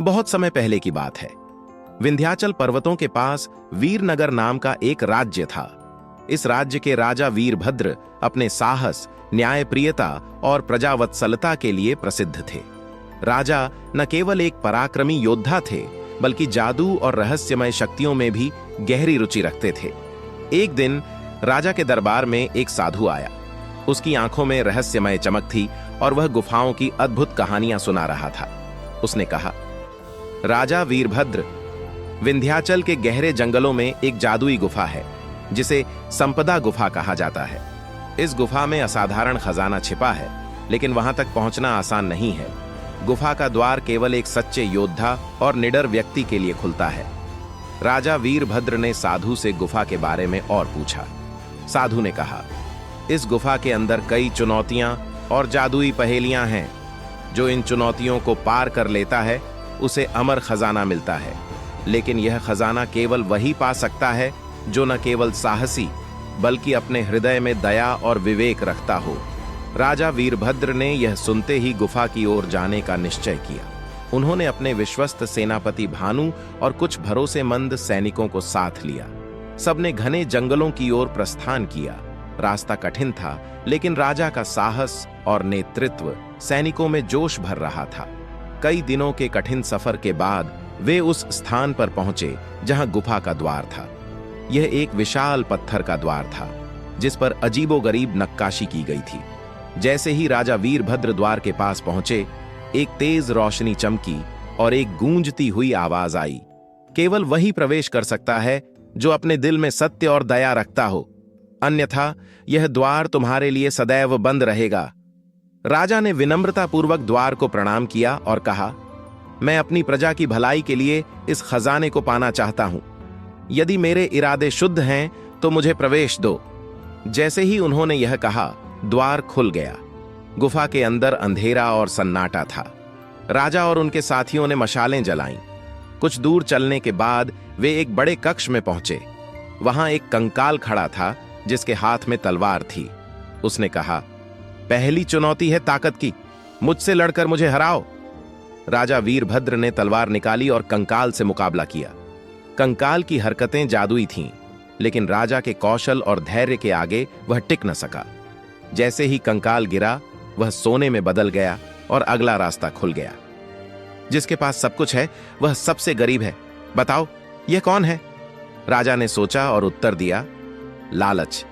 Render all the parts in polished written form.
बहुत समय पहले की बात है। विंध्याचल पर्वतों के पास वीरनगर नाम का एक राज्य था। इस राज्य के राजा वीरभद्र अपने साहस, न्यायप्रियता और प्रजावत्सलता के लिए प्रसिद्ध थे। राजा न केवल एक पराक्रमी योद्धा थे, बल्कि जादू और रहस्यमय शक्तियों में भी गहरी रुचि रखते थे। एक दिन राजा के दरबार में एक साधु आया। उसकी आंखों में रहस्यमय चमक थी और वह गुफाओं की अद्भुत कहानियां सुना रहा था। उसने कहा, राजा वीरभद्र, विंध्याचल के गहरे जंगलों में एक जादुई गुफा है जिसे संपदा गुफा कहा जाता है। इस गुफा में असाधारण खजाना छिपा है, लेकिन वहां तक पहुंचना आसान नहीं है। गुफा का द्वार केवल एक सच्चे योद्धा और निडर व्यक्ति के लिए खुलता है। राजा वीरभद्र ने साधु से गुफा के बारे में और पूछा। साधु ने कहा, इस गुफा के अंदर कई चुनौतियां और जादुई पहेलियां हैं। जो इन चुनौतियों को पार कर लेता है उसे अमर खजाना मिलता है, लेकिन यह खजाना केवल वही पा सकता है जो न केवल साहसी बल्कि अपने हृदय में दया और विवेक रखता हो। राजा वीरभद्र ने यह सुनते ही गुफा की ओर जाने का निश्चय किया। उन्होंने अपने विश्वस्त सेनापति भानु और कुछ भरोसेमंद सैनिकों को साथ लिया। सबने घने जंगलों की ओर प्रस्थान किया। रास्ता कठिन था, लेकिन राजा का साहस और नेतृत्व सैनिकों में जोश भर रहा था। कई दिनों के कठिन सफर के बाद वे उस स्थान पर पहुंचे जहां गुफा का द्वार था। यह एक विशाल पत्थर का द्वार था जिस पर अजीबोगरीब नक्काशी की गई थी। जैसे ही राजा वीरभद्र द्वार के पास पहुंचे, एक तेज रोशनी चमकी और एक गूंजती हुई आवाज आई, केवल वही प्रवेश कर सकता है जो अपने दिल में सत्य और दया रखता हो, अन्यथा यह द्वार तुम्हारे लिए सदैव बंद रहेगा। राजा ने विनम्रतापूर्वक द्वार को प्रणाम किया और कहा, मैं अपनी प्रजा की भलाई के लिए इस खजाने को पाना चाहता हूं। यदि मेरे इरादे शुद्ध हैं तो मुझे प्रवेश दो। जैसे ही उन्होंने यह कहा, द्वार खुल गया। गुफा के अंदर अंधेरा और सन्नाटा था। राजा और उनके साथियों ने मशालें जलाईं। कुछ दूर चलने के बाद वे एक बड़े कक्ष में पहुंचे। वहां एक कंकाल खड़ा था जिसके हाथ में तलवार थी। उसने कहा, पहली चुनौती है ताकत की, मुझसे लड़कर मुझे हराओ। राजा वीरभद्र ने तलवार निकाली और कंकाल से मुकाबला किया। कंकाल की हरकतें जादुई थीं, लेकिन राजा के कौशल और धैर्य के आगे वह टिक न सका। जैसे ही कंकाल गिरा, वह सोने में बदल गया और अगला रास्ता खुल गया। जिसके पास सब कुछ है वह सबसे गरीब है। बताओ, यह कौन है? राजा ने सोचा और उत्तर दिया, लालच।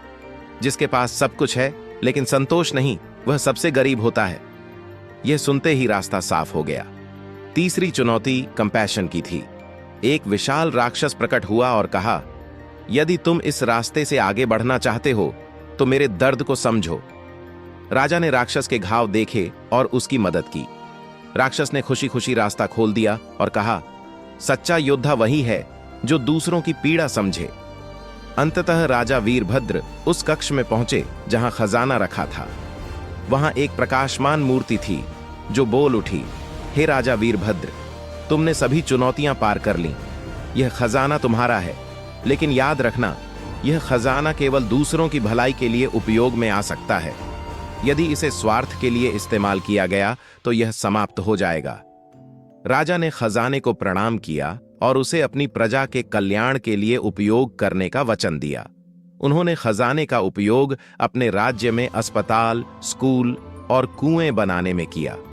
जिसके पास सब कुछ है लेकिन संतोष नहीं, वह सबसे गरीब होता है। यह सुनते ही रास्ता साफ हो गया। तीसरी चुनौती कंपैशन की थी। एक विशाल राक्षस प्रकट हुआ और कहा, यदि तुम इस रास्ते से आगे बढ़ना चाहते हो तो मेरे दर्द को समझो। राजा ने राक्षस के घाव देखे और उसकी मदद की। राक्षस ने खुशी खुशी रास्ता खोल दिया और कहा, सच्चा योद्धा वही है जो दूसरों की पीड़ा समझे। अंततः राजा वीरभद्र उस कक्ष में पहुंचे जहां खजाना रखा था। वहां एक प्रकाशमान मूर्ति थी जो बोल उठी, हे राजा वीरभद्र, तुमने सभी चुनौतियां पार कर लीं। यह खजाना तुम्हारा है, लेकिन याद रखना, यह खजाना केवल दूसरों की भलाई के लिए उपयोग में आ सकता है। यदि इसे स्वार्थ के लिए इस्तेमाल किया गया तो यह समाप्त हो जाएगा। राजा ने खजाने को प्रणाम किया और उसे अपनी प्रजा के कल्याण के लिए उपयोग करने का वचन दिया। उन्होंने खजाने का उपयोग अपने राज्य में अस्पताल, स्कूल और कुएं बनाने में किया।